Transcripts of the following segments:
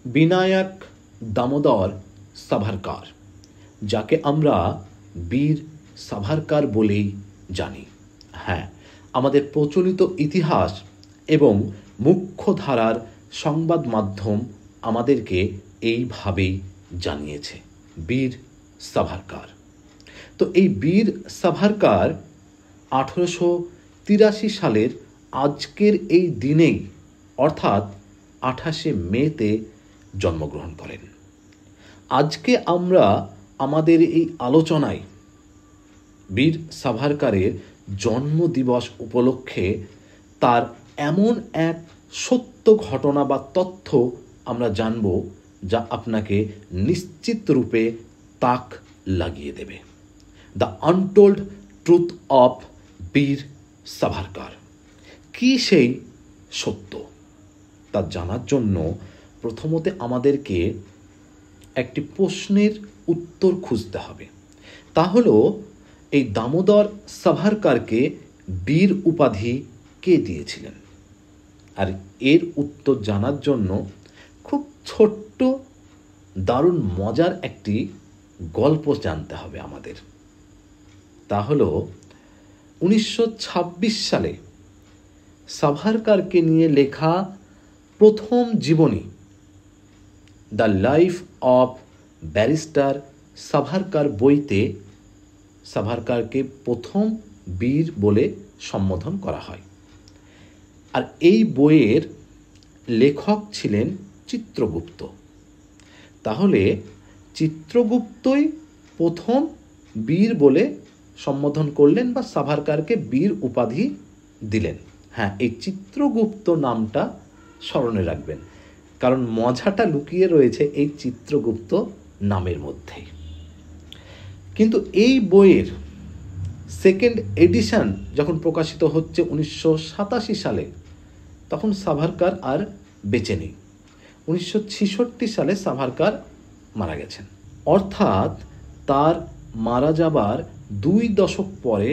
বিনায়ক দামোদর সাভারকার, যাকে আমরা বীর সাভারকার বলেই জানি। হ্যাঁ, আমাদের প্রচলিত ইতিহাস এবং মুখ্যধারার সংবাদ মাধ্যম আমাদেরকে এইভাবেই জানিয়েছে, বীর সাভারকার। তো এই বীর সাভারকার 1883 সালের আজকের এই দিনেই অর্থাৎ 28শে মেতে জন্মগ্রহণ করেন। আজকে আমরা আমাদের এই আলোচনায় বীর সাভারকারের জন্মদিবস উপলক্ষে তার এমন এক সত্য ঘটনা বা তথ্য আমরা জানব যা আপনাকে নিশ্চিত রূপে তাক লাগিয়ে দেবে। দ্য আনটোল্ড ট্রুথ অফ বীর সাভারকার। কি সেই সত্য তা জানার জন্য প্রথমত আমাদেরকে একটি প্রশ্নের উত্তর খুঁজতে হবে। তা হলো, এই দামোদর সাভারকারকে বীর উপাধি কে দিয়েছিলেন? আর এর উত্তর জানার জন্য খুব ছোট্ট দারুণ মজার একটি গল্প জানতে হবে আমাদের। তা হলো 1926 সালে সাভারকারকে নিয়ে লেখা প্রথম জীবনী the life of barrister Savarkar বইতে সাভারকারকে প্রথম বীর বলে সম্বোধন করা হয়। আর এই বইয়ের লেখক ছিলেন চিত্রগুপ্ত। তাহলে চিত্রগুপ্তই প্রথম বীর বলে সম্বোধন করলেন বা সাভারকারকে বীর উপাধি দিলেন। হ্যাঁ, এই চিত্রগুপ্ত নামটা স্মরণে রাখবেন, কারণ মজাটা লুকিয়ে রয়েছে এই চিত্রগুপ্ত নামের মধ্যেই। কিন্তু এই বইয়ের সেকেন্ড এডিশন যখন প্রকাশিত হচ্ছে 1987 সালে, তখন সাভারকার আর বেঁচে নেই। 1966 সালে সাভারকার মারা গেছেন। অর্থাৎ তার মারা যাবার 2 দশক পরে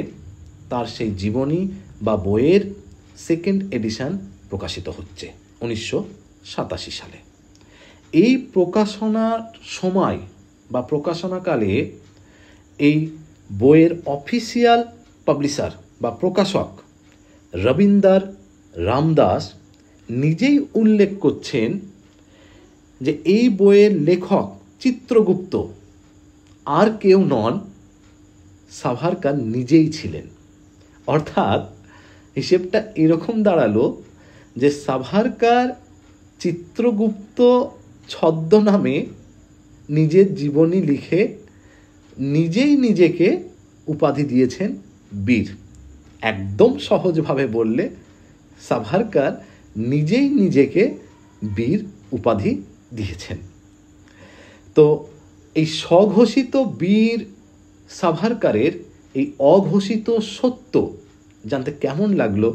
তার সেই জীবনী বা বইয়ের সেকেন্ড এডিশন প্রকাশিত হচ্ছে 1987 সালে। এই প্রকাশনার সময় বা প্রকাশনাকালে এই বইয়ের অফিসিয়াল পাবলিশার বা প্রকাশক রবীন্দ্র রামদাস নিজেই উল্লেখ করছেন যে এই বইয়ের লেখক চিত্রগুপ্ত আর কেউ নন, সাভারকার নিজেই ছিলেন। অর্থাৎ হিসেবটা এরকম দাঁড়ালো যে সাভারকার চিত্রগুপ্ত ছদ্মনামে নিজের জীবনী লিখে নিজেই নিজেকে উপাধি দিয়েছেন বীর। একদম সহজভাবে বললে সাভারকার নিজেই নিজেকে বীর উপাধি দিয়েছেন। তো এই স্বঘোষিত বীর সাভারকারের এই অঘোষিত সত্য জানতে কেমন লাগলো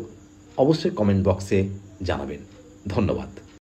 অবশ্যই কমেন্ট বক্সে জানাবেন। ধন্যবাদ।